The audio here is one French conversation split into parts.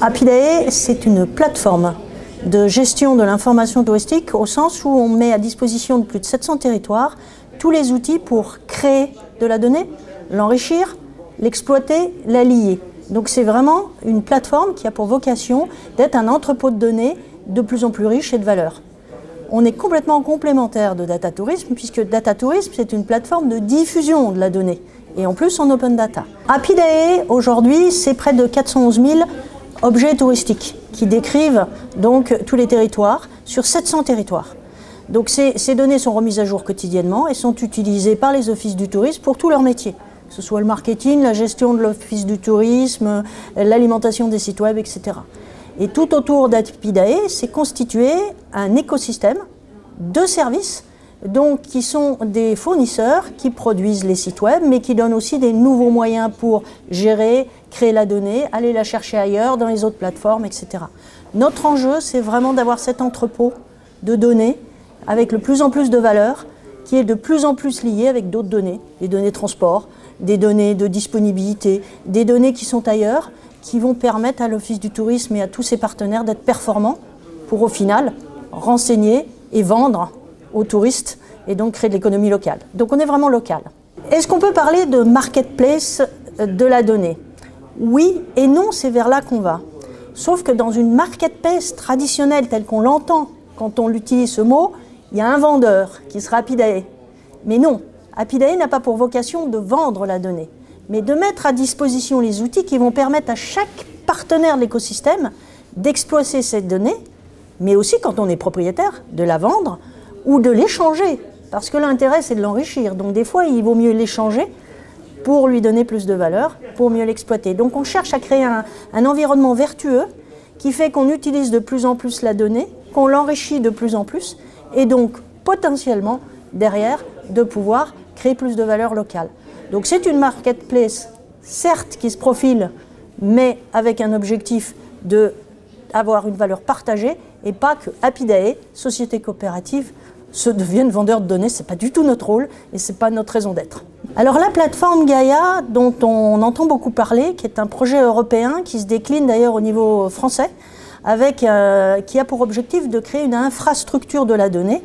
Apidae, c'est une plateforme de gestion de l'information touristique au sens où on met à disposition de plus de 700 territoires tous les outils pour créer de la donnée, l'enrichir, l'exploiter, la lier. Donc c'est vraiment une plateforme qui a pour vocation d'être un entrepôt de données de plus en plus riche et de valeur. On est complètement complémentaire de Data Tourism puisque Data Tourism c'est une plateforme de diffusion de la donnée et en plus en open data. Apidae aujourd'hui c'est près de 411 000 objets touristiques qui décrivent donc tous les territoires sur 700 territoires. Donc ces données sont remises à jour quotidiennement et sont utilisées par les offices du tourisme pour tous leurs métiers, que ce soit le marketing, la gestion de l'office du tourisme, l'alimentation des sites web, etc. Et tout autour d'Apidae, c'est constitué un écosystème de services donc, qui sont des fournisseurs qui produisent les sites web, mais qui donnent aussi des nouveaux moyens pour gérer, créer la donnée, aller la chercher ailleurs, dans les autres plateformes, etc. Notre enjeu, c'est vraiment d'avoir cet entrepôt de données avec de plus en plus de valeur, qui est de plus en plus lié avec d'autres données, des données de transport, des données de disponibilité, des données qui sont ailleurs, qui vont permettre à l'Office du tourisme et à tous ses partenaires d'être performants pour au final renseigner et vendre aux touristes et donc créer de l'économie locale. Donc on est vraiment local. Est-ce qu'on peut parler de marketplace de la donnée? Oui et non, c'est vers là qu'on va. Sauf que dans une marketplace traditionnelle telle qu'on l'entend quand on utilise ce mot, il y a un vendeur qui sera Apidae. Mais non, Apidae n'a pas pour vocation de vendre la donnée, mais de mettre à disposition les outils qui vont permettre à chaque partenaire de l'écosystème d'exploiter cette donnée, mais aussi quand on est propriétaire, de la vendre ou de l'échanger, parce que l'intérêt c'est de l'enrichir. Donc des fois il vaut mieux l'échanger pour lui donner plus de valeur, pour mieux l'exploiter. Donc on cherche à créer un environnement vertueux qui fait qu'on utilise de plus en plus la donnée, qu'on l'enrichit de plus en plus, et donc potentiellement derrière de pouvoir créer plus de valeur locale. Donc c'est une marketplace, certes qui se profile, mais avec un objectif d'avoir une valeur partagée et pas que Apidae, société coopérative, se deviennent vendeurs de données. Ce n'est pas du tout notre rôle et ce n'est pas notre raison d'être. Alors la plateforme Gaia, dont on entend beaucoup parler, qui est un projet européen qui se décline d'ailleurs au niveau français, qui a pour objectif de créer une infrastructure de la donnée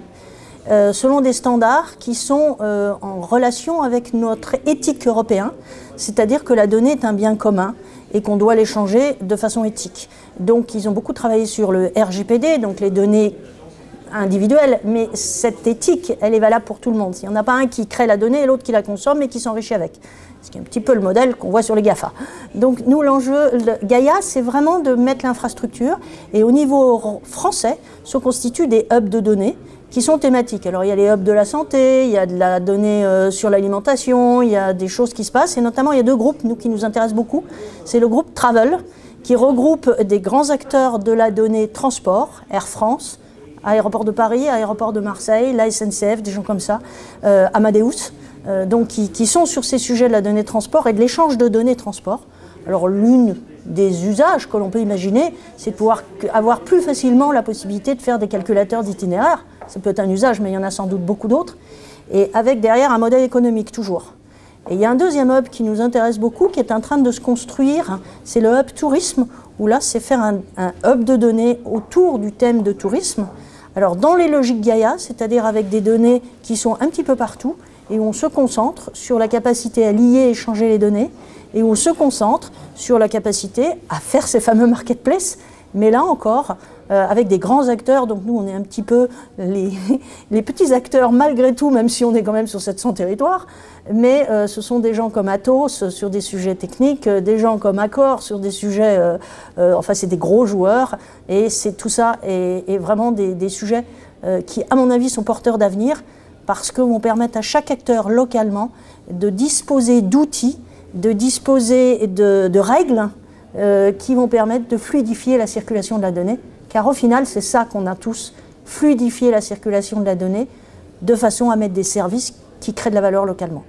selon des standards qui sont en relation avec notre éthique européen, c'est-à-dire que la donnée est un bien commun et qu'on doit l'échanger de façon éthique. Donc ils ont beaucoup travaillé sur le RGPD, donc les données individuelles, mais cette éthique, elle est valable pour tout le monde. Il n'y en a pas un qui crée la donnée et l'autre qui la consomme et qui s'enrichit avec. Ce qui est un petit peu le modèle qu'on voit sur les GAFA. Donc nous, l'enjeu Gaia, c'est vraiment de mettre l'infrastructure et au niveau français, se constituent des hubs de données qui sont thématiques. Alors il y a les hubs de la santé, il y a de la donnée sur l'alimentation, il y a des choses qui se passent et notamment il y a deux groupes qui nous intéressent beaucoup. C'est le groupe Travel qui regroupe des grands acteurs de la donnée transport, Air France, Aéroport de Paris, Aéroport de Marseille, la SNCF, des gens comme ça, Amadeus, donc qui sont sur ces sujets de la donnée transport et de l'échange de données transport. Alors l'une des usages que l'on peut imaginer, c'est de pouvoir avoir plus facilement la possibilité de faire des calculateurs d'itinéraires. Ça peut être un usage, mais il y en a sans doute beaucoup d'autres. Et avec derrière un modèle économique toujours. Et il y a un deuxième hub qui nous intéresse beaucoup, qui est en train de se construire, c'est le hub tourisme, où là c'est faire un hub de données autour du thème de tourisme. Alors dans les logiques Gaia, c'est-à-dire avec des données qui sont un petit peu partout, et où on se concentre sur la capacité à lier et échanger les données, et où on se concentre sur la capacité à faire ces fameux marketplaces, mais là encore, avec des grands acteurs, donc nous on est un petit peu les petits acteurs malgré tout, même si on est quand même sur 700 territoires, mais ce sont des gens comme Atos sur des sujets techniques, des gens comme Accor sur des sujets, enfin c'est des gros joueurs, et tout ça est vraiment des sujets qui à mon avis sont porteurs d'avenir, parce que vont permettre à chaque acteur localement de disposer d'outils, de disposer de règles qui vont permettre de fluidifier la circulation de la donnée, car au final c'est ça qu'on a tous, fluidifier la circulation de la donnée de façon à mettre des services qui créent de la valeur localement.